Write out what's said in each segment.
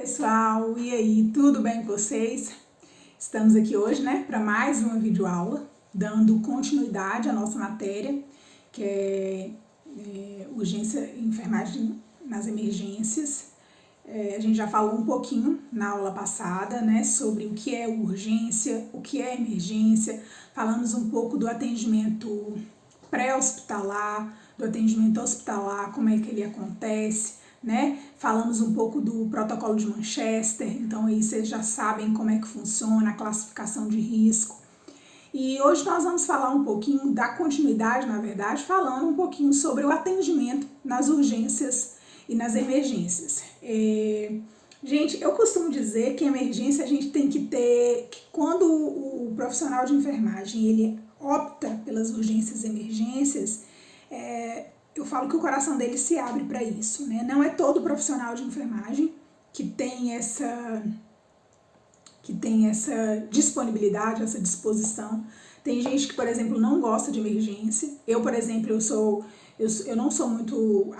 Pessoal, e aí, tudo bem com vocês? Estamos aqui hoje, para mais uma videoaula, dando continuidade à nossa matéria, que é urgência e enfermagem nas emergências. A gente já falou um pouquinho na aula passada, sobre o que é urgência, o que é emergência, falamos um pouco do atendimento pré-hospitalar, do atendimento hospitalar, como é que ele acontece, Falamos um pouco do protocolo de Manchester, então aí vocês já sabem como é que funciona a classificação de risco. E hoje nós vamos falar um pouquinho da continuidade, na verdade, falando um pouquinho sobre o atendimento nas urgências e nas emergências. Gente, eu costumo dizer que emergência a gente tem que ter, que quando o profissional de enfermagem ele opta pelas urgências e emergências, eu falo que o coração dele se abre para isso, Não é todo profissional de enfermagem que tem essa disponibilidade, essa disposição. Tem gente que, por exemplo, não gosta de emergência. Eu, por exemplo, eu não sou muito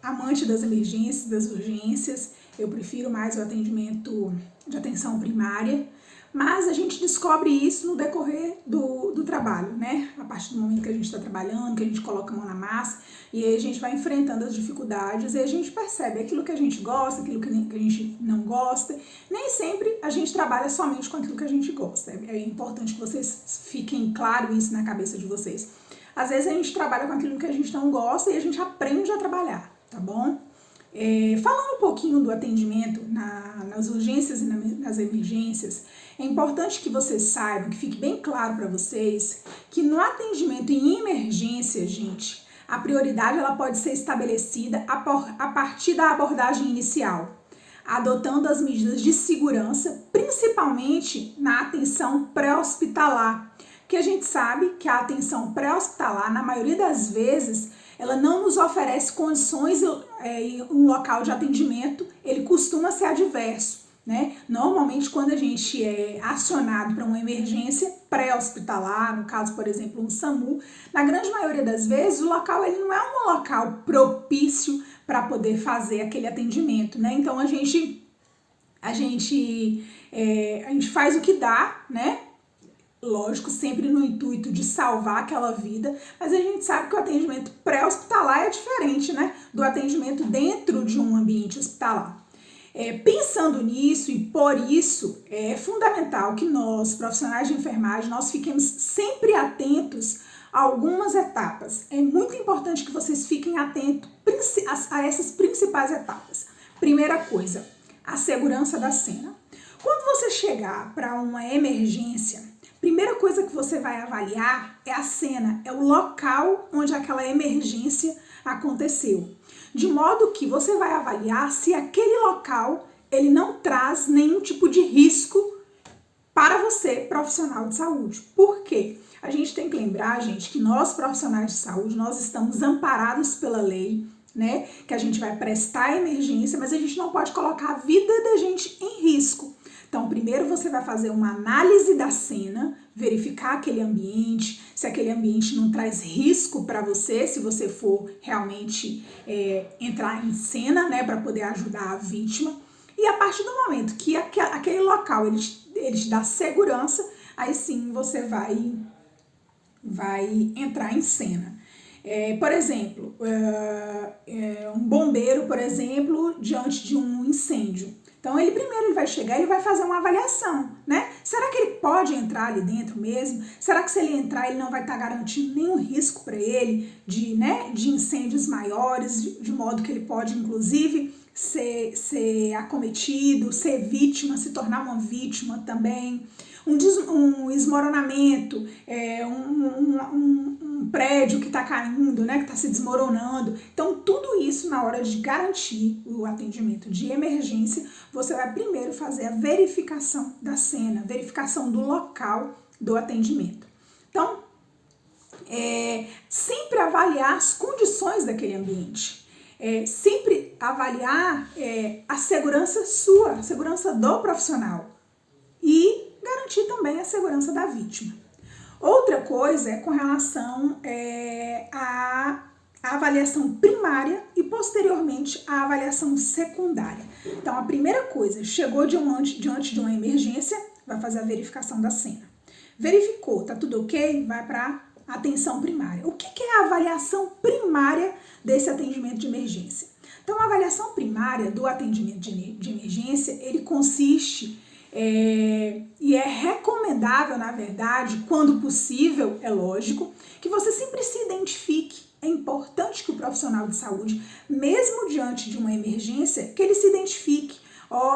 amante das emergências, das urgências. Eu prefiro mais o atendimento de atenção primária. Mas a gente descobre isso no decorrer do trabalho, A partir do momento que a gente está trabalhando, que a gente coloca a mão na massa, e aí a gente vai enfrentando as dificuldades, e a gente percebe aquilo que a gente gosta, aquilo que a gente não gosta. Nem sempre a gente trabalha somente com aquilo que a gente gosta. É importante que vocês fiquem claro isso na cabeça de vocês. Às vezes a gente trabalha com aquilo que a gente não gosta e a gente aprende a trabalhar, tá bom? Falando um pouquinho do atendimento nas urgências e nas emergências, é importante que vocês saibam, que fique bem claro para vocês, que no atendimento em emergência, gente, a prioridade ela pode ser estabelecida a partir da abordagem inicial, adotando as medidas de segurança, principalmente na atenção pré-hospitalar, porque a gente sabe que a atenção pré-hospitalar, na maioria das vezes, ela não nos oferece condições, um local de atendimento, ele costuma ser adverso, Normalmente, quando a gente é acionado para uma emergência pré-hospitalar, no caso, por exemplo, um SAMU, na grande maioria das vezes, o local ele não é um local propício para poder fazer aquele atendimento, Então, a gente faz o que dá, Lógico, sempre no intuito de salvar aquela vida, mas a gente sabe que o atendimento pré-hospitalar é diferente, do atendimento dentro de um ambiente hospitalar. Pensando nisso e por isso, é fundamental que nós, profissionais de enfermagem, nós fiquemos sempre atentos a algumas etapas. É muito importante que vocês fiquem atentos a essas principais etapas. Primeira coisa, a segurança da cena. Quando você chegar para uma emergência, primeira coisa que você vai avaliar é a cena, é o local onde aquela emergência aconteceu. De modo que você vai avaliar se aquele local ele não traz nenhum tipo de risco para você, profissional de saúde. Por quê? A gente tem que lembrar, gente, que nós, profissionais de saúde, nós estamos amparados pela lei, Que a gente vai prestar emergência, mas a gente não pode colocar a vida da gente em risco. Então, primeiro você vai fazer uma análise da cena, verificar aquele ambiente, se aquele ambiente não traz risco para você, se você for realmente entrar em cena, para poder ajudar a vítima. E a partir do momento que aquele local ele te dá segurança, aí sim você vai entrar em cena. Por exemplo, um bombeiro, por exemplo, diante de um incêndio. Então, ele primeiro vai chegar e vai fazer uma avaliação, Será que ele pode entrar ali dentro mesmo? Será que se ele entrar, ele não vai estar garantindo nenhum risco para ele de incêndios maiores, de modo que ele pode, inclusive, ser acometido, ser vítima, se tornar uma vítima também. Um esmoronamento, um prédio que está caindo, que está se desmoronando. Então, tudo isso na hora de garantir o atendimento de emergência, você vai primeiro fazer a verificação da cena, verificação do local do atendimento. Então, sempre avaliar as condições daquele ambiente. Sempre avaliar a segurança sua, a segurança do profissional. E garantir também a segurança da vítima. Outra coisa é com relação a avaliação primária e posteriormente a avaliação secundária. Então, a primeira coisa, chegou diante de uma emergência, vai fazer a verificação da cena. Verificou, tá tudo ok? Vai para a atenção primária. O que é a avaliação primária desse atendimento de emergência? Então, a avaliação primária do atendimento de emergência, ele consiste, e é recomendável, na verdade, quando possível, é lógico, que você sempre se identifique. É importante que o profissional de saúde, mesmo diante de uma emergência, que ele se identifique.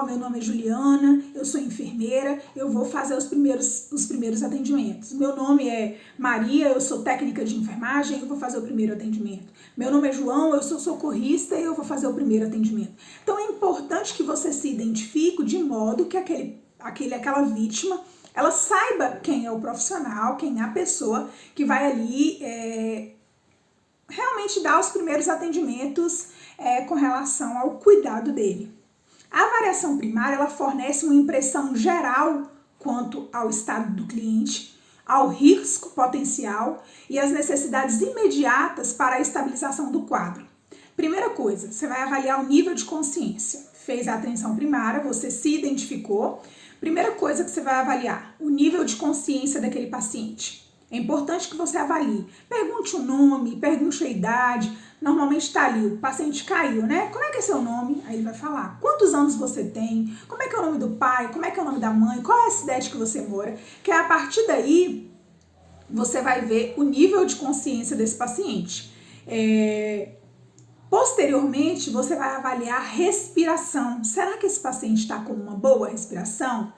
Meu nome é Juliana, eu sou enfermeira, eu vou fazer os primeiros atendimentos. Meu nome é Maria, eu sou técnica de enfermagem, eu vou fazer o primeiro atendimento. Meu nome é João, eu sou socorrista e eu vou fazer o primeiro atendimento. Então, é importante que você se identifique de modo que aquela vítima, ela saiba quem é o profissional, quem é a pessoa que vai ali realmente dar os primeiros atendimentos com relação ao cuidado dele. A avaliação primária, ela fornece uma impressão geral quanto ao estado do cliente, ao risco potencial e às necessidades imediatas para a estabilização do quadro. Primeira coisa, você vai avaliar o nível de consciência. Fez a atenção primária, você se identificou. Primeira coisa que você vai avaliar, o nível de consciência daquele paciente. É importante que você avalie. Pergunte o nome, pergunte a idade. Normalmente está ali, o paciente caiu, né? Como é que é seu nome? Aí ele vai falar. Quantos anos você tem? Como é que é o nome do pai? Como é que é o nome da mãe? Qual é a cidade que você mora? Que a partir daí, você vai ver o nível de consciência desse paciente. Posteriormente, você vai avaliar a respiração. Será que esse paciente está com uma boa respiração?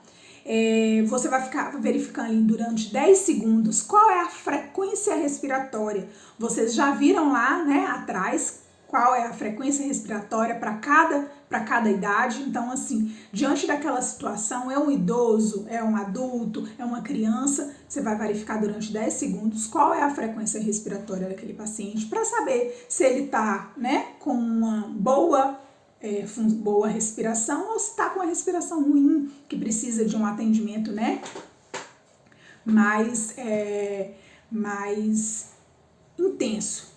Você vai ficar verificando ali durante 10 segundos qual é a frequência respiratória. Vocês já viram lá, né, atrás, qual é a frequência respiratória para cada idade. Então, assim, diante daquela situação, é um idoso, é um adulto, é uma criança, você vai verificar durante 10 segundos qual é a frequência respiratória daquele paciente para saber se ele está, né, com uma boa respiração ou se está com a respiração ruim, que precisa de um atendimento, né, mais intenso.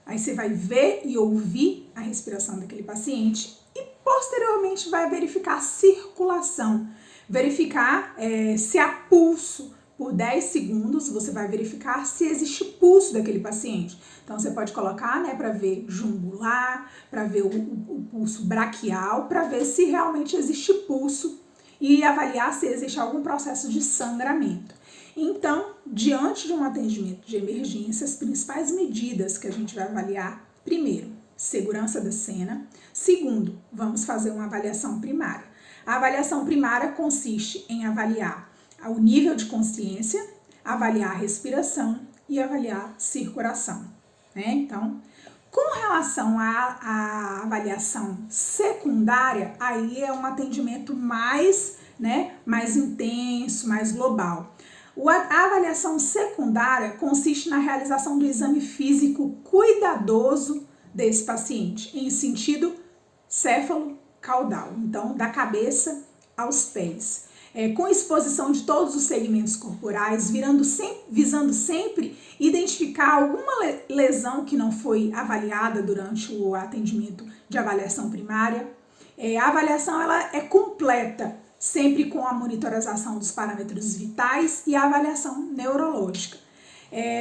Aí você vai ver e ouvir a respiração daquele paciente e posteriormente vai verificar a circulação, verificar se há pulso. Por 10 segundos, você vai verificar se existe pulso daquele paciente. Então, você pode colocar, né, para ver jumbular, para ver o pulso braquial, para ver se realmente existe pulso e avaliar se existe algum processo de sangramento. Então, diante de um atendimento de emergência, as principais medidas que a gente vai avaliar, primeiro, segurança da cena. Segundo, vamos fazer uma avaliação primária. A avaliação primária consiste em avaliar o nível de consciência, avaliar a respiração e avaliar circulação, né? Então, com relação à avaliação secundária, aí é um atendimento mais intenso, mais global. A avaliação secundária consiste na realização do exame físico cuidadoso desse paciente, em sentido céfalo-caudal, então da cabeça aos pés. Com exposição de todos os segmentos corporais, visando sempre identificar alguma lesão que não foi avaliada durante o atendimento de avaliação primária. A avaliação ela é completa, sempre com a monitorização dos parâmetros vitais e a avaliação neurológica.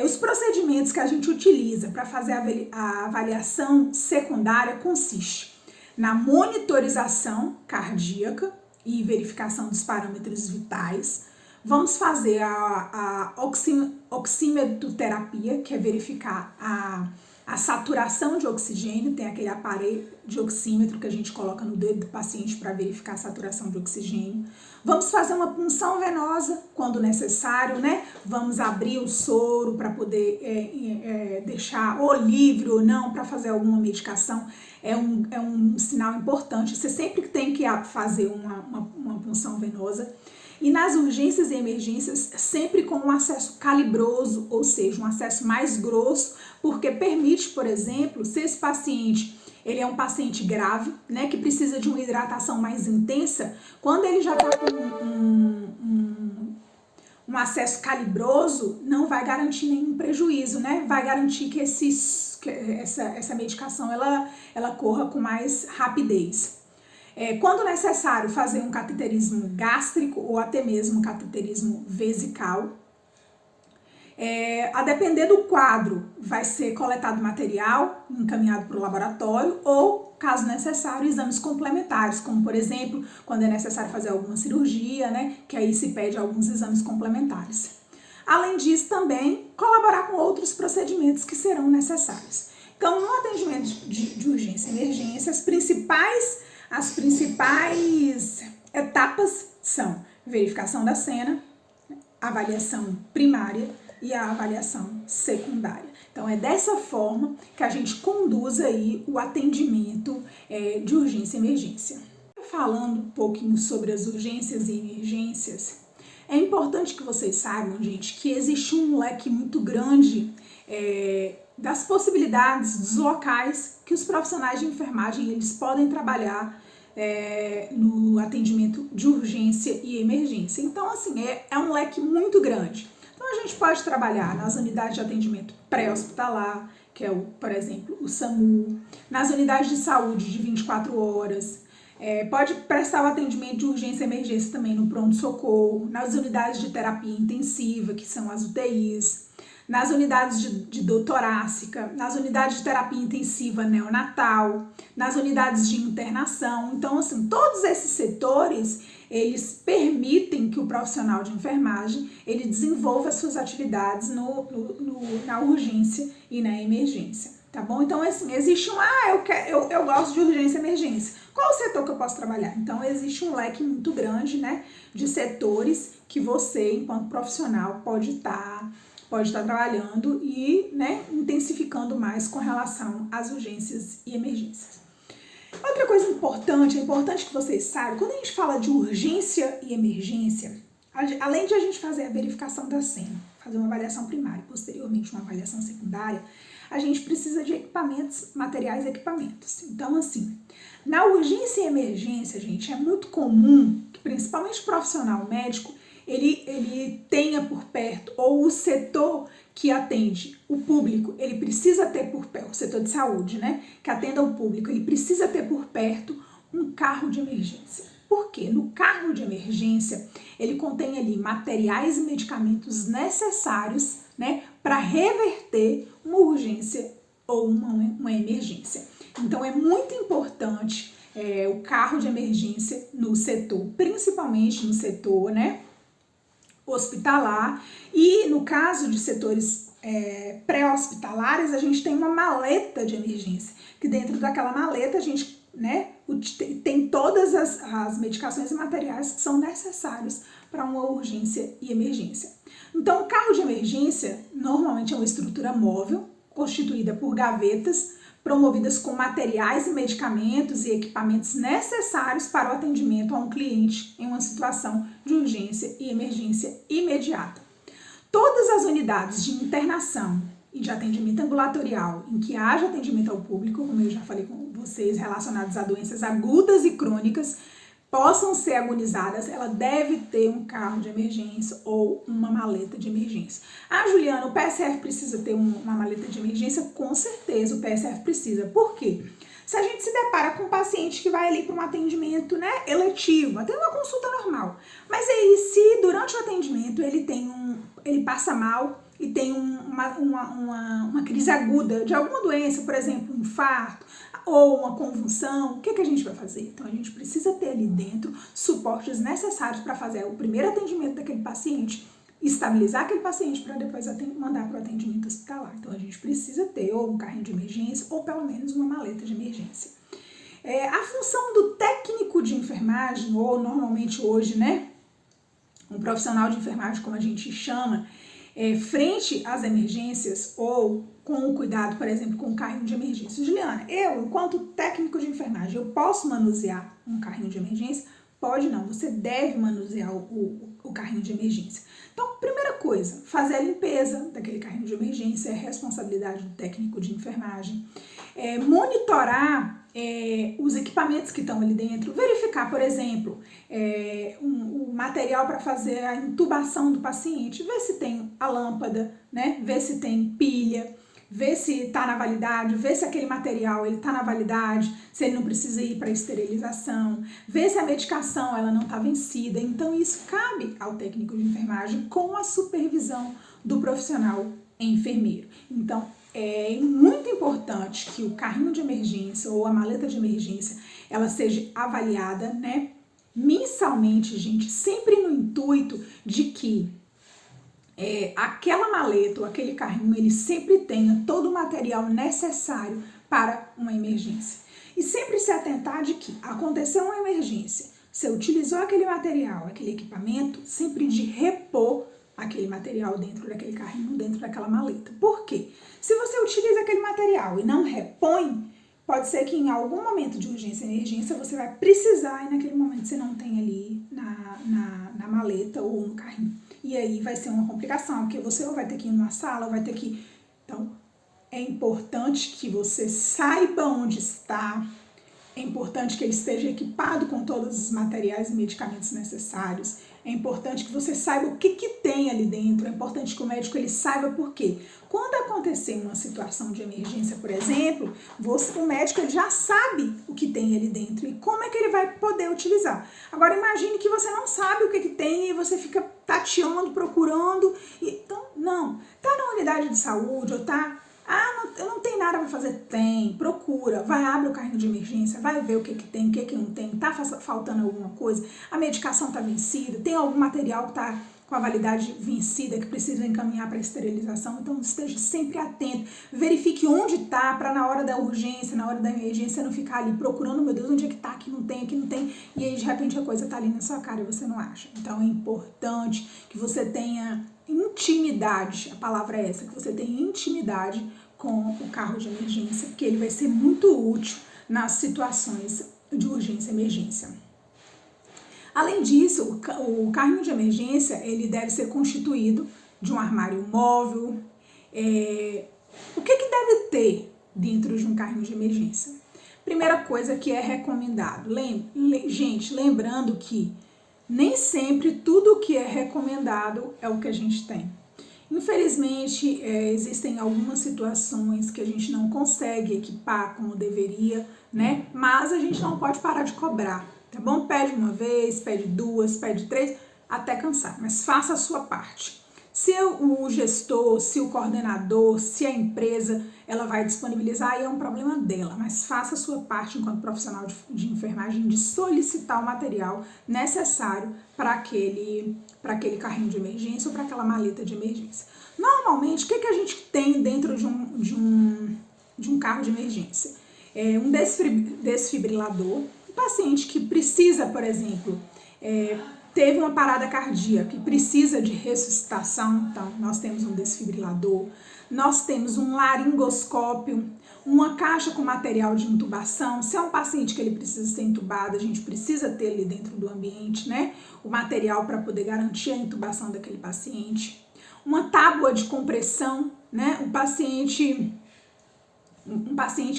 Os procedimentos que a gente utiliza para fazer a avaliação secundária consiste na monitorização cardíaca e verificação dos parâmetros vitais. Vamos fazer a oxímetroterapia, que é verificar a saturação de oxigênio. Tem aquele aparelho de oxímetro que a gente coloca no dedo do paciente para verificar a saturação de oxigênio. Vamos fazer uma punção venosa quando necessário, né? Vamos abrir o soro para poder deixar ou livre ou não para fazer alguma medicação. É um sinal importante. Você sempre tem que fazer uma punção venosa. E nas urgências e emergências, sempre com um acesso calibroso, ou seja, um acesso mais grosso, porque permite, por exemplo, se esse paciente ele é um paciente grave, né, que precisa de uma hidratação mais intensa, quando ele já está com um acesso calibroso não vai garantir nenhum prejuízo, né? Vai garantir que essa medicação ela corra com mais rapidez. Quando necessário, fazer um cateterismo gástrico ou até mesmo um cateterismo vesical. A depender do quadro, vai ser coletado material, encaminhado para o laboratório ou, caso necessário, exames complementares, como por exemplo, quando é necessário fazer alguma cirurgia, né, que aí se pede alguns exames complementares. Além disso, também colaborar com outros procedimentos que serão necessários. Então, no atendimento de urgência e emergência, as principais etapas são verificação da cena, avaliação primária e a avaliação secundária. Então, é dessa forma que a gente conduz aí o atendimento de urgência e emergência. Falando um pouquinho sobre as urgências e emergências, é importante que vocês saibam, gente, que existe um leque muito grande das possibilidades, dos locais que os profissionais de enfermagem eles podem trabalhar no atendimento de urgência e emergência. Então, assim, é um leque muito grande. Então, a gente pode trabalhar nas unidades de atendimento pré-hospitalar, que é, por exemplo, o SAMU, nas unidades de saúde de 24 horas, pode prestar o atendimento de urgência e emergência também no pronto-socorro, nas unidades de terapia intensiva, que são as UTIs, nas unidades de dor torácica, nas unidades de terapia intensiva neonatal, nas unidades de internação. Então, assim, todos esses setores, eles permitem que o profissional de enfermagem, ele desenvolva as suas atividades na urgência e na emergência, tá bom? Então, assim, existe eu gosto de urgência e emergência. Qual o setor que eu posso trabalhar? Então, existe um leque muito grande, né, de setores que você, enquanto profissional, pode estar trabalhando e, né, intensificando mais com relação às urgências e emergências. Outra coisa importante, é importante que vocês saibam, quando a gente fala de urgência e emergência, além de a gente fazer a verificação da cena, fazer uma avaliação primária e posteriormente uma avaliação secundária, a gente precisa de equipamentos, materiais e equipamentos. Então, assim, na urgência e emergência, gente, é muito comum que principalmente o profissional médico, ele tenha por perto, ou o setor que atende o público, ele precisa ter por perto, o setor de saúde, né, que atenda o público, ele precisa ter por perto um carro de emergência. Por quê? No carro de emergência, ele contém ali materiais e medicamentos necessários, né, para reverter uma urgência ou uma emergência. Então, é muito importante o carro de emergência no setor, principalmente no setor, né, hospitalar, e no caso de setores pré-hospitalares, a gente tem uma maleta de emergência, que dentro daquela maleta a gente, né, tem todas as medicações e materiais que são necessários para uma urgência e emergência. Então, o carro de emergência normalmente é uma estrutura móvel, constituída por gavetas, promovidas com materiais e medicamentos e equipamentos necessários para o atendimento a um cliente em uma situação de urgência e emergência imediata. Todas as unidades de internação e de atendimento ambulatorial em que haja atendimento ao público, como eu já falei com vocês, relacionados a doenças agudas e crônicas, possam ser agonizadas, ela deve ter um carro de emergência ou uma maleta de emergência. Ah, Juliana, o PSF precisa ter uma maleta de emergência? Com certeza o PSF precisa. Por quê? Se a gente se depara com um paciente que vai ali para um atendimento, né, eletivo, até uma consulta normal, mas aí se durante o atendimento ele passa mal e tem uma crise aguda de alguma doença, por exemplo, um infarto ou uma convulsão, o que a gente vai fazer? Então, a gente precisa ter ali dentro suportes necessários para fazer o primeiro atendimento daquele paciente, estabilizar aquele paciente para depois mandar para o atendimento hospitalar. Então, a gente precisa ter ou um carrinho de emergência ou pelo menos uma maleta de emergência. A função do técnico de enfermagem, ou normalmente hoje, né, um profissional de enfermagem, como a gente chama, frente às emergências ou com o cuidado, por exemplo, com o carrinho de emergência. Juliana, eu, enquanto técnico de enfermagem, eu posso manusear um carrinho de emergência? Pode não, você deve manusear o carrinho de emergência. Então, primeira coisa, fazer a limpeza daquele carrinho de emergência é responsabilidade do técnico de enfermagem. Monitorar os equipamentos que estão ali dentro, verificar, por exemplo, o material para fazer a intubação do paciente, ver se tem a lâmpada, né? Ver se tem pilha, ver se está na validade, ver se aquele material está na validade, se ele não precisa ir para esterilização, ver se a medicação ela não está vencida. Então isso cabe ao técnico de enfermagem com a supervisão do profissional enfermeiro. Então é muito importante que o carrinho de emergência ou a maleta de emergência ela seja avaliada, né, mensalmente, gente, sempre no intuito de que aquela maleta ou aquele carrinho, ele sempre tenha todo o material necessário para uma emergência. E sempre se atentar de que aconteceu uma emergência, você utilizou aquele material, aquele equipamento, sempre de repor aquele material dentro daquele carrinho, dentro daquela maleta. Por quê? Se você utiliza aquele material e não repõe, pode ser que em algum momento de urgência e emergência você vai precisar e naquele momento você não tem ali na maleta ou no carrinho. E aí vai ser uma complicação, porque você ou vai ter que ir numa sala, ou vai ter que... Então, é importante que você saiba onde está, é importante que ele esteja equipado com todos os materiais e medicamentos necessários, é importante que você saiba o que tem ali dentro, é importante que o médico ele saiba por quê. Quando acontecer uma situação de emergência, por exemplo, o médico ele já sabe o que tem ali dentro e como é que ele vai poder utilizar. Agora imagine que você não sabe o que tem e você fica tateando, procurando. Então, não. Tá na unidade de saúde ou tá... eu não tenho nada para fazer. Tem, procura, vai, abre o carrinho de emergência, vai ver o que tem, o que não tem, tá faltando alguma coisa, a medicação tá vencida, tem algum material que tá com a validade vencida, que precisa encaminhar para esterilização. Então esteja sempre atento, verifique onde tá, para na hora da urgência, na hora da emergência, não ficar ali procurando, meu Deus, onde é que tá, aqui não tem, e aí de repente a coisa tá ali na sua cara e você não acha. Então é importante que você tenha intimidade, a palavra é essa, que você tenha intimidade com o carro de emergência, porque ele vai ser muito útil nas situações de urgência e emergência. Além disso, o carrinho de emergência, ele deve ser constituído de um armário móvel. O que deve ter dentro de um carrinho de emergência? Primeira coisa que é recomendado. Gente, lembrando que nem sempre tudo o que é recomendado é o que a gente tem. Infelizmente, existem algumas situações que a gente não consegue equipar como deveria, né? Mas a gente não pode parar de cobrar, tá bom? Pede uma vez, pede duas, pede três, até cansar, mas faça a sua parte. Se o gestor, se o coordenador, se a empresa, ela vai disponibilizar, aí é um problema dela, mas faça a sua parte enquanto profissional de enfermagem de solicitar o material necessário para aquele carrinho de emergência ou para aquela maleta de emergência. Normalmente, o que a gente tem dentro de um carro de emergência? Um desfibrilador, um paciente que precisa, por exemplo, teve uma parada cardíaca e precisa de ressuscitação, então nós temos um desfibrilador, nós temos um laringoscópio, uma caixa com material de intubação. Se é um paciente que ele precisa ser intubado, a gente precisa ter ali dentro do ambiente, né, o material para poder garantir a intubação daquele paciente. Uma tábua de compressão, né, um paciente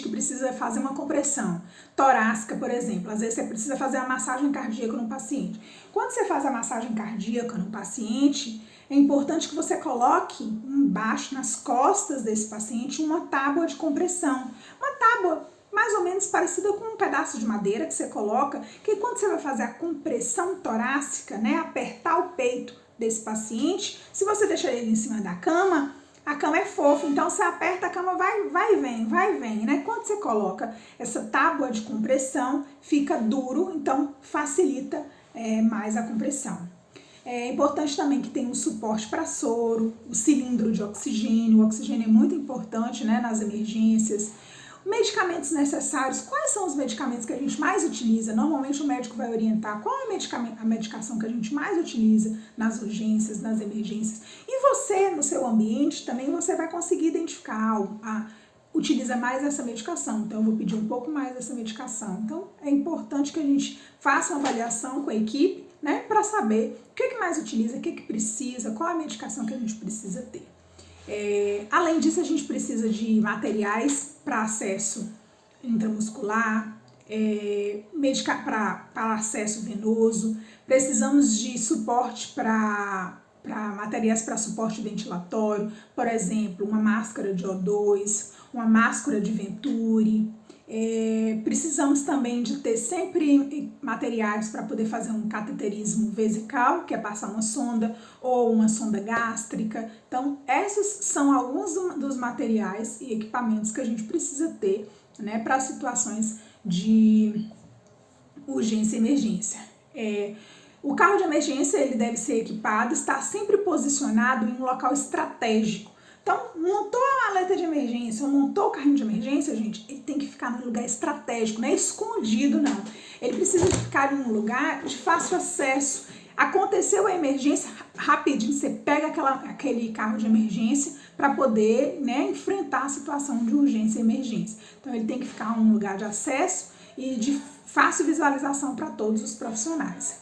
que precisa fazer uma compressão torácica, por exemplo. Às vezes você precisa fazer a massagem cardíaca no paciente. Quando você faz a massagem cardíaca no paciente, é importante que você coloque embaixo, nas costas desse paciente, uma tábua de compressão. Uma tábua mais ou menos parecida com um pedaço de madeira que você coloca, que quando você vai fazer a compressão torácica, né, apertar o peito desse paciente, se você deixar ele em cima da cama, a cama é fofa, então você aperta, a cama vai e vem, né? Quando você coloca essa tábua de compressão, fica duro, então facilita mais a compressão. É importante também que tenha um suporte para soro, o cilindro de oxigênio. O oxigênio é muito importante, né, nas emergências. Medicamentos necessários. Quais são os medicamentos que a gente mais utiliza? Normalmente o médico vai orientar qual é a medicação que a gente mais utiliza nas urgências, nas emergências. E você, no seu ambiente, também você vai conseguir identificar utiliza mais essa medicação, então eu vou pedir um pouco mais dessa medicação. Então é importante que a gente faça uma avaliação com a equipe, né, para saber o que mais utiliza, o que precisa, qual a medicação que a gente precisa ter. Além disso, a gente precisa de materiais para acesso intramuscular, para acesso venoso, precisamos de suporte para materiais para suporte ventilatório, por exemplo, uma máscara de O2, uma máscara de Venturi. Precisamos também de ter sempre materiais para poder fazer um cateterismo vesical, que é passar uma sonda ou uma sonda gástrica. Então, esses são alguns dos materiais e equipamentos que a gente precisa ter, né, para situações de urgência e emergência. O carro de emergência ele deve ser equipado, estar sempre posicionado em um local estratégico. Então, montou a maleta de emergência, montou o carrinho de emergência, gente, ele tem que ficar num lugar estratégico, não é escondido, não. Ele precisa ficar em um lugar de fácil acesso. Aconteceu a emergência, rapidinho você pega aquele carro de emergência para poder, né, enfrentar a situação de urgência e emergência. Então, ele tem que ficar em um lugar de acesso e de fácil visualização para todos os profissionais.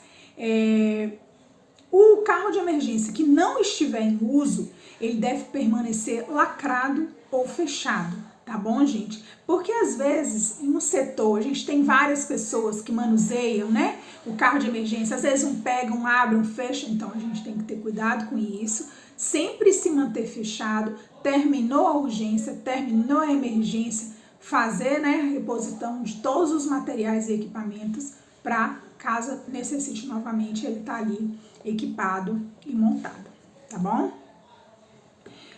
O carro de emergência que não estiver em uso, ele deve permanecer lacrado ou fechado, tá bom, gente? Porque às vezes em um setor a gente tem várias pessoas que manuseiam, né, o carro de emergência, às vezes um pega, um abre, um fecha, então a gente tem que ter cuidado com isso, sempre se manter fechado, terminou a urgência, terminou a emergência, fazer, né, a reposição de todos os materiais e equipamentos para caso necessite novamente ele tá ali equipado e montado, tá bom?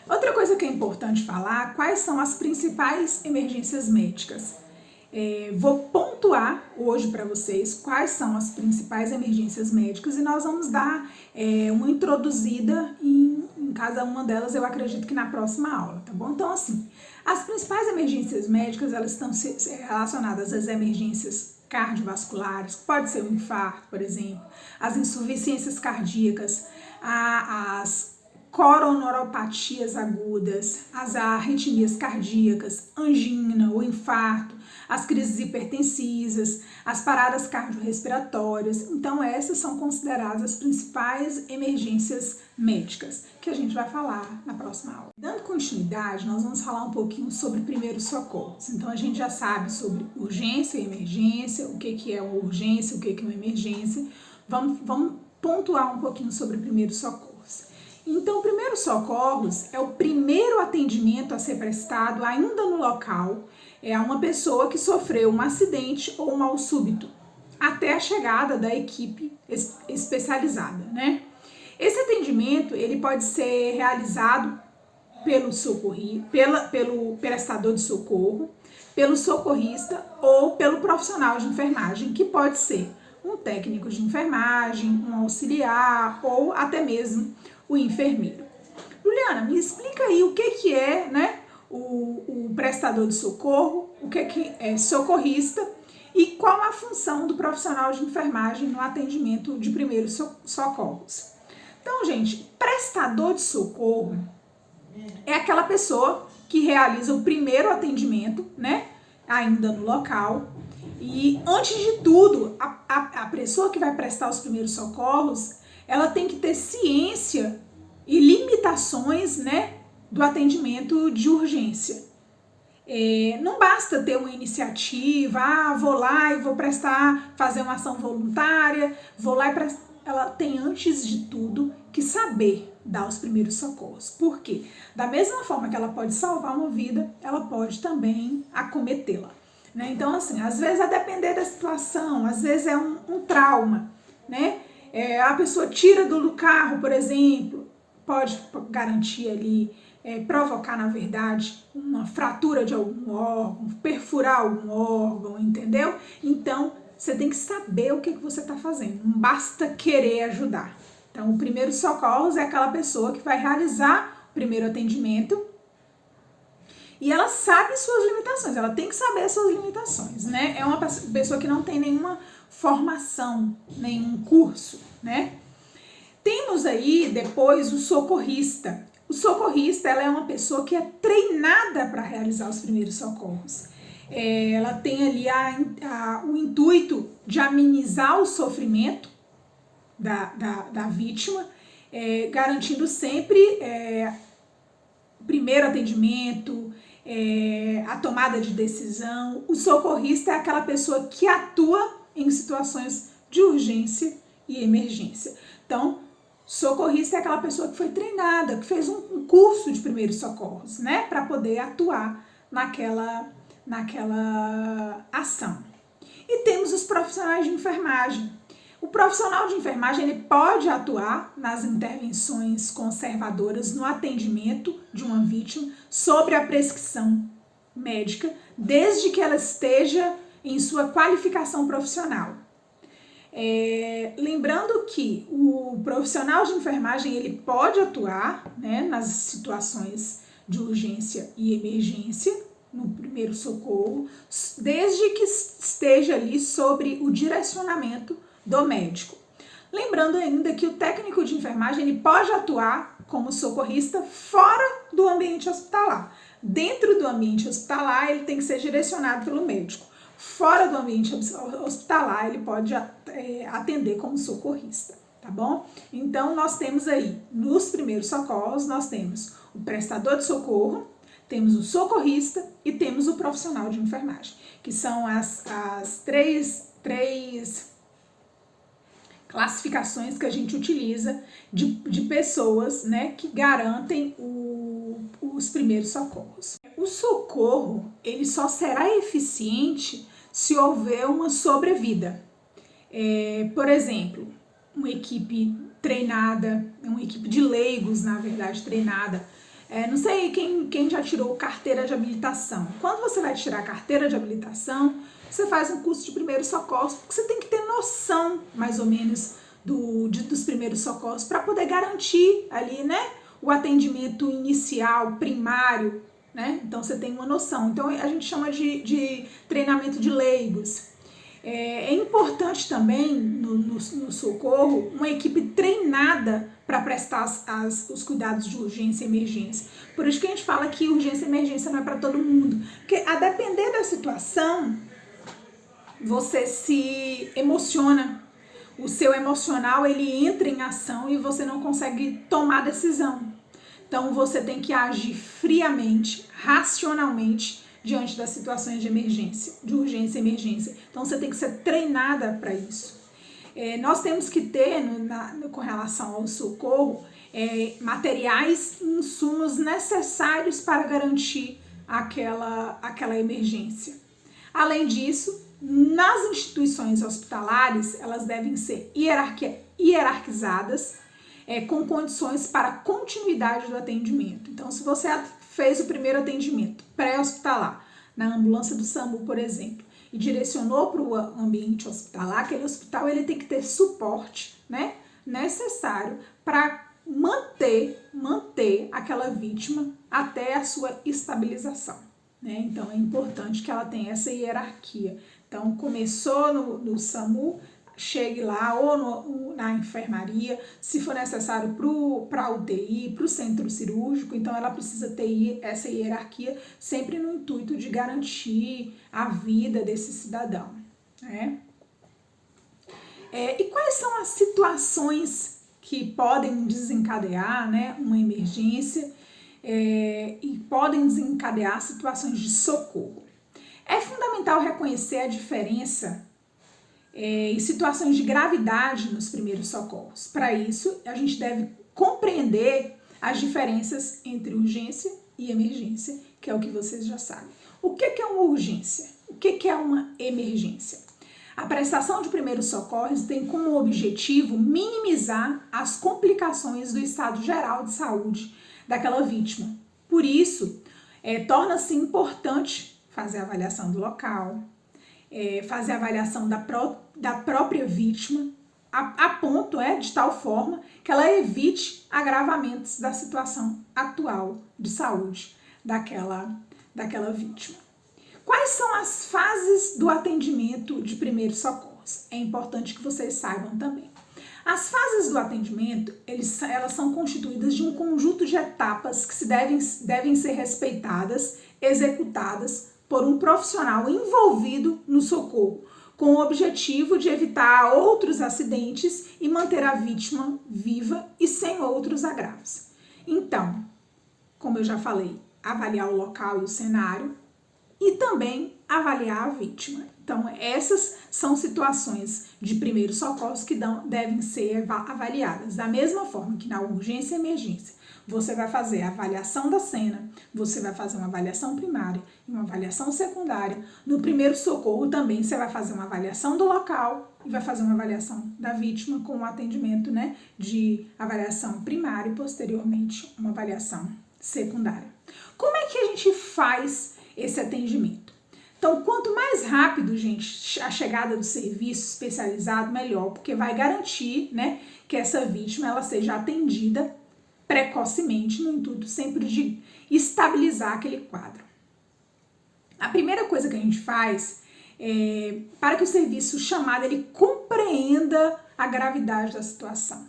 Outra coisa que é importante falar, quais são as principais emergências médicas? Vou pontuar hoje para vocês quais são as principais emergências médicas e nós vamos dar uma introduzida em cada uma delas, eu acredito que na próxima aula, tá bom? Então, assim, as principais emergências médicas, elas estão relacionadas às emergências cardiovasculares, pode ser um infarto, por exemplo, as insuficiências cardíacas, as coronariopatias agudas, as arritmias cardíacas, angina, o infarto, as crises hipertensivas, as paradas cardiorrespiratórias. Então, essas são consideradas as principais emergências médicas, que a gente vai falar na próxima aula. Dando continuidade, nós vamos falar um pouquinho sobre primeiros socorros. Então, a gente já sabe sobre urgência e emergência, o que é uma urgência, o que é uma emergência. Vamos pontuar um pouquinho sobre primeiros socorros. Então, primeiros socorros é o primeiro atendimento a ser prestado ainda no local a uma pessoa que sofreu um acidente ou um mal súbito, até a chegada da equipe especializada, né? Esse atendimento ele pode ser realizado pelo prestador de socorro, pelo socorrista ou pelo profissional de enfermagem, que pode ser um técnico de enfermagem, um auxiliar ou até mesmo o enfermeiro. Juliana, me explica aí o que é, né, o prestador de socorro, o que é socorrista e qual a função do profissional de enfermagem no atendimento de primeiros socorros. Então, gente, prestador de socorro é aquela pessoa que realiza o primeiro atendimento, né, ainda no local. E antes de tudo, a pessoa que vai prestar os primeiros socorros, ela tem que ter ciência e limitações, né, do atendimento de urgência. Não basta ter uma iniciativa, vou lá e vou fazer uma ação voluntária, vou lá e prestar. Ela tem, antes de tudo, que saber dar os primeiros socorros. Por quê? Da mesma forma que ela pode salvar uma vida, ela pode também acometê-la, né? Então, assim, às vezes, a depender da situação, às vezes é um trauma, né? A pessoa tira do carro, por exemplo, pode garantir ali, provocar, na verdade, uma fratura de algum órgão, perfurar algum órgão, entendeu? Então, você tem que saber o que você está fazendo, não basta querer ajudar. Então, o primeiro socorro é aquela pessoa que vai realizar o primeiro atendimento e ela sabe suas limitações, ela tem que saber suas limitações, né? É uma pessoa que não tem nenhuma formação, nenhum curso, né? Temos aí depois o socorrista. O socorrista, ela é uma pessoa que é treinada para realizar os primeiros socorros. Ela tem ali o intuito de amenizar o sofrimento da vítima, garantindo sempre primeiro atendimento, a tomada de decisão. O socorrista é aquela pessoa que atua em situações de urgência e emergência. Então, socorrista é aquela pessoa que foi treinada, que fez um curso de primeiros socorros, né, para poder atuar naquela ação. E temos os profissionais de enfermagem. O profissional de enfermagem ele pode atuar nas intervenções conservadoras no atendimento de uma vítima sobre a prescrição médica, desde que ela esteja em sua qualificação profissional. Lembrando que o profissional de enfermagem ele pode atuar, né, nas situações de urgência e emergência, no primeiro socorro, desde que esteja ali sobre o direcionamento do médico. Lembrando ainda que o técnico de enfermagem ele pode atuar como socorrista fora do ambiente hospitalar. Dentro do ambiente hospitalar, ele tem que ser direcionado pelo médico. Fora do ambiente hospitalar, ele pode atender como socorrista, tá bom? Então, nós temos aí, nos primeiros socorros, nós temos o prestador de socorro, temos o socorrista e temos o profissional de enfermagem, que são as três classificações que a gente utiliza de pessoas, né, que garantem os primeiros socorros. O socorro, ele só será eficiente se houver uma sobrevida. Por exemplo, uma equipe treinada, uma equipe de leigos, na verdade, treinada. Não sei quem já tirou carteira de habilitação. Quando você vai tirar a carteira de habilitação, você faz um curso de primeiros socorros, porque você tem que ter noção, mais ou menos, dos primeiros socorros, para poder garantir ali, né, o atendimento inicial, primário, né? Então você tem uma noção. Então a gente chama de treinamento de leigos. É importante também no socorro uma equipe treinada para prestar os cuidados de urgência e emergência. Por isso que a gente fala que urgência e emergência não é para todo mundo. Porque a depender da situação, você se emociona. O seu emocional ele entra em ação e você não consegue tomar decisão. Então você tem que agir friamente, racionalmente, diante das situações de emergência, de urgência e emergência. Então você tem que ser treinada para isso. Nós temos que ter, com relação ao socorro, materiais e insumos necessários para garantir aquela emergência. Além disso, nas instituições hospitalares, elas devem ser hierarquizadas, com condições para continuidade do atendimento. Então, se você fez o primeiro atendimento pré-hospitalar, na ambulância do SAMU, por exemplo, e direcionou para o ambiente hospitalar, aquele hospital ele tem que ter suporte, né, necessário para manter aquela vítima até a sua estabilização, né? Então, é importante que ela tenha essa hierarquia. Então, começou no SAMU, chegue lá ou na enfermaria, se for necessário para a UTI, para o centro cirúrgico, então ela precisa ter essa hierarquia sempre no intuito de garantir a vida desse cidadão, né? E quais são as situações que podem desencadear, né, uma emergência e podem desencadear situações de socorro? É fundamental reconhecer a diferença em situações de gravidade nos primeiros socorros. Para isso, a gente deve compreender as diferenças entre urgência e emergência, que é o que vocês já sabem. O que é uma urgência? O que é uma emergência? A prestação de primeiros socorros tem como objetivo minimizar as complicações do estado geral de saúde daquela vítima. Por isso, torna-se importante fazer a avaliação do local, fazer a avaliação da própria vítima, a ponto de tal forma que ela evite agravamentos da situação atual de saúde daquela vítima. Quais são as fases do atendimento de primeiros socorros? É importante que vocês saibam também. As fases do atendimento, elas são constituídas de um conjunto de etapas que devem ser respeitadas, executadas por um profissional envolvido no socorro, com o objetivo de evitar outros acidentes e manter a vítima viva e sem outros agravos. Então, como eu já falei, avaliar o local e o cenário e também avaliar a vítima. Então, essas são situações de primeiros socorros que devem ser avaliadas. Da mesma forma que na urgência e emergência, você vai fazer a avaliação da cena, você vai fazer uma avaliação primária e uma avaliação secundária. No primeiro socorro também você vai fazer uma avaliação do local e vai fazer uma avaliação da vítima com o atendimento, né, de avaliação primária e posteriormente uma avaliação secundária. Como é que a gente faz esse atendimento? Então, quanto mais rápido, gente, a chegada do serviço especializado, melhor, porque vai garantir, né, que essa vítima ela seja atendida precocemente, no intuito sempre de estabilizar aquele quadro. A primeira coisa que a gente faz é para que o serviço chamado ele compreenda a gravidade da situação.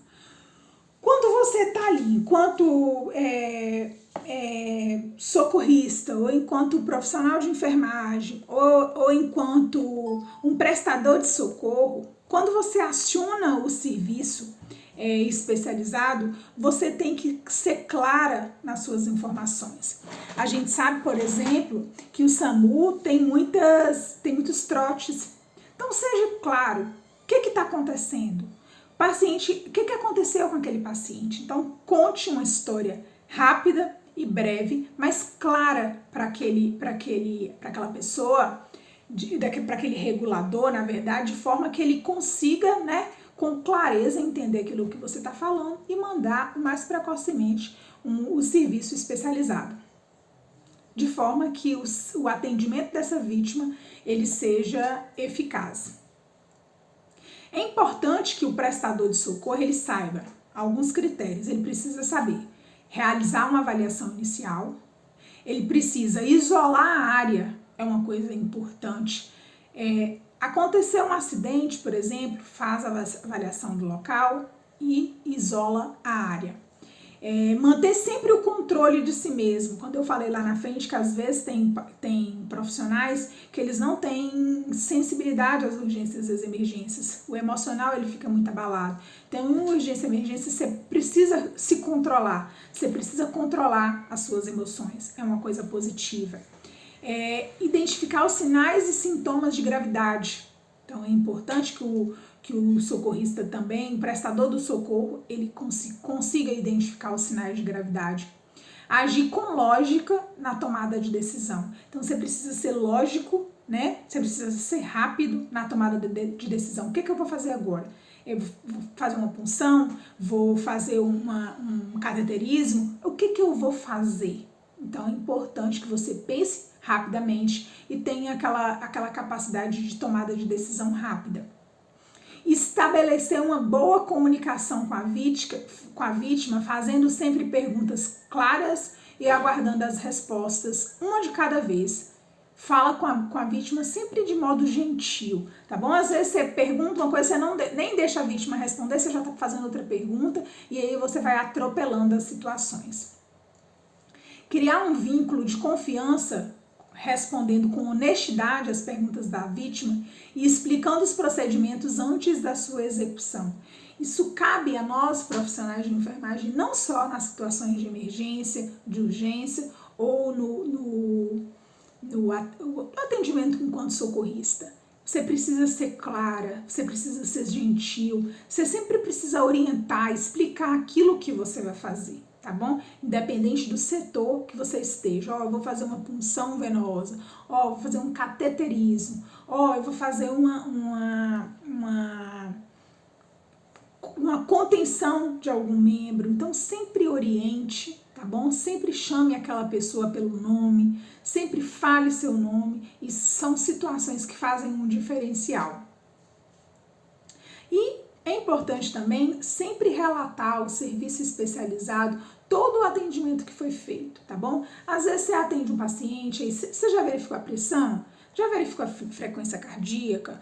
Quando você está ali, enquanto socorrista, ou enquanto profissional de enfermagem, ou enquanto um prestador de socorro, quando você aciona o serviço especializado, você tem que ser clara nas suas informações. A gente sabe, por exemplo, que o SAMU tem muitos trotes. Então, seja claro, o que está acontecendo? Paciente, o que aconteceu com aquele paciente? Então, conte uma história rápida e breve, mas clara para aquela pessoa, para aquele regulador, na verdade, de forma que ele consiga, né, com clareza entender aquilo que você está falando e mandar mais precocemente o serviço especializado. De forma que o atendimento dessa vítima ele seja eficaz. É importante que o prestador de socorro ele saiba alguns critérios. Ele precisa saber realizar uma avaliação inicial, ele precisa isolar a área, é uma coisa importante. Aconteceu um acidente, por exemplo, faz a avaliação do local e isola a área. Manter sempre o controle de si mesmo. Quando eu falei lá na frente que às vezes tem profissionais que eles não têm sensibilidade às urgências e às emergências. O emocional ele fica muito abalado. Então, em urgência e emergência, você precisa se controlar. Você precisa controlar as suas emoções. É uma coisa positiva. Identificar os sinais e sintomas de gravidade. Então, é importante que o socorrista também, o prestador do socorro, ele consiga identificar os sinais de gravidade. Agir com lógica na tomada de decisão. Então, você precisa ser lógico, né? Você precisa ser rápido na tomada de decisão. O que eu vou fazer agora? Eu vou fazer uma punção? Vou fazer um cateterismo? O que eu vou fazer? Então, é importante que você pense rapidamente e tenha aquela capacidade de tomada de decisão rápida. Estabelecer uma boa comunicação com a vítima, fazendo sempre perguntas claras e aguardando as respostas, uma de cada vez. Fala com a vítima sempre de modo gentil, tá bom? Às vezes você pergunta uma coisa, você nem deixa a vítima responder, você já está fazendo outra pergunta e aí você vai atropelando as situações. Criar um vínculo de confiança, respondendo com honestidade as perguntas da vítima e explicando os procedimentos antes da sua execução. Isso cabe a nós, profissionais de enfermagem, não só nas situações de emergência, de urgência ou no atendimento enquanto socorrista. Você precisa ser clara, você precisa ser gentil, você sempre precisa orientar, explicar aquilo que você vai fazer. Tá bom? Independente do setor que você esteja. Eu vou fazer uma punção venosa. Vou fazer um cateterismo. Eu vou fazer uma contenção de algum membro. Então, sempre oriente, tá bom? Sempre chame aquela pessoa pelo nome. Sempre fale seu nome. E são situações que fazem um diferencial. E é importante também sempre relatar ao serviço especializado todo o atendimento que foi feito, tá bom? Às vezes você atende um paciente, aí você já verificou a pressão? Já verificou a frequência cardíaca,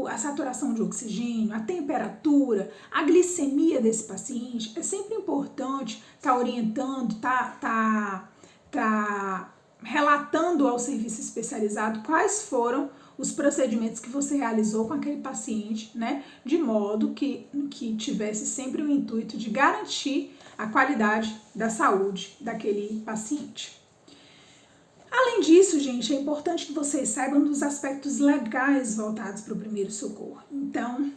a saturação de oxigênio, a temperatura, a glicemia desse paciente? É sempre importante estar orientando, tá relatando ao serviço especializado quais foram os procedimentos que você realizou com aquele paciente, né? De modo que tivesse sempre o intuito de garantir a qualidade da saúde daquele paciente. Além disso, gente, é importante que vocês saibam dos aspectos legais voltados para o primeiro socorro. Então,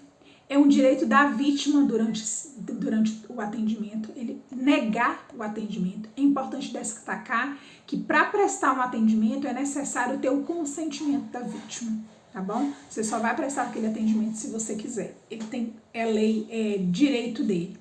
é um direito da vítima durante o atendimento, ele negar o atendimento. É importante destacar que para prestar um atendimento é necessário ter o consentimento da vítima, tá bom? Você só vai prestar aquele atendimento se você quiser. É lei, é direito dele.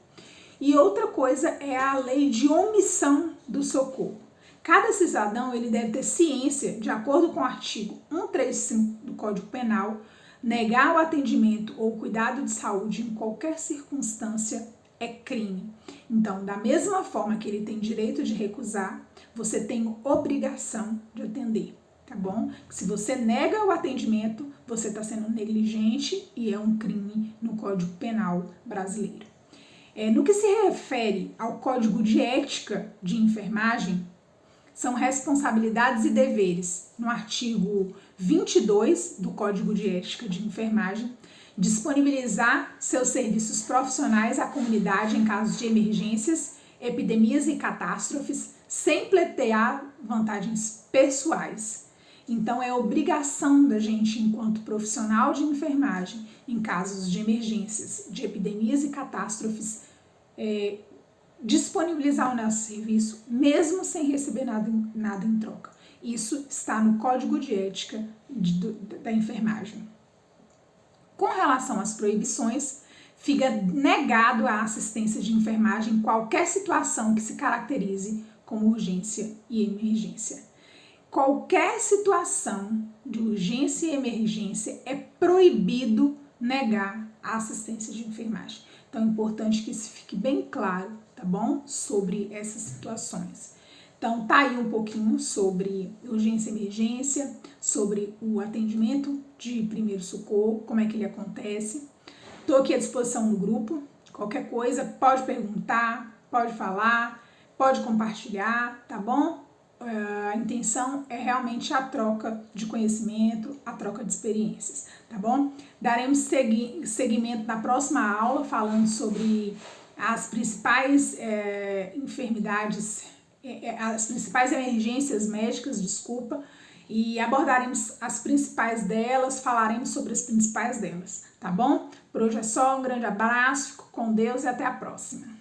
E outra coisa é a lei de omissão do socorro. Cada cidadão ele deve ter ciência, de acordo com o artigo 135 do Código Penal, negar o atendimento ou cuidado de saúde em qualquer circunstância é crime. Então, da mesma forma que ele tem direito de recusar, você tem obrigação de atender, tá bom? Se você nega o atendimento, você está sendo negligente e é um crime no Código Penal brasileiro. No que se refere ao Código de Ética de Enfermagem, são responsabilidades e deveres. No artigo 22 do Código de Ética de Enfermagem, disponibilizar seus serviços profissionais à comunidade em casos de emergências, epidemias e catástrofes, sem pleitear vantagens pessoais. Então, é obrigação da gente, enquanto profissional de enfermagem, em casos de emergências, de epidemias e catástrofes, disponibilizar o nosso serviço, mesmo sem receber nada em troca. Isso está no Código de Ética da Enfermagem. Com relação às proibições, fica negado a assistência de enfermagem em qualquer situação que se caracterize como urgência e emergência. Qualquer situação de urgência e emergência é proibido negar a assistência de enfermagem. Então é importante que isso fique bem claro, tá bom? Sobre essas situações. Então tá aí um pouquinho sobre urgência e emergência, sobre o atendimento de primeiro socorro, como é que ele acontece. Tô aqui à disposição do grupo, qualquer coisa pode perguntar, pode falar, pode compartilhar, tá bom? A intenção é realmente a troca de conhecimento, a troca de experiências, tá bom? Daremos seguimento na próxima aula falando sobre as principais enfermidades, as principais emergências médicas, e abordaremos as principais delas, falaremos sobre as principais delas, tá bom? Por hoje é só, um grande abraço, fico com Deus e até a próxima.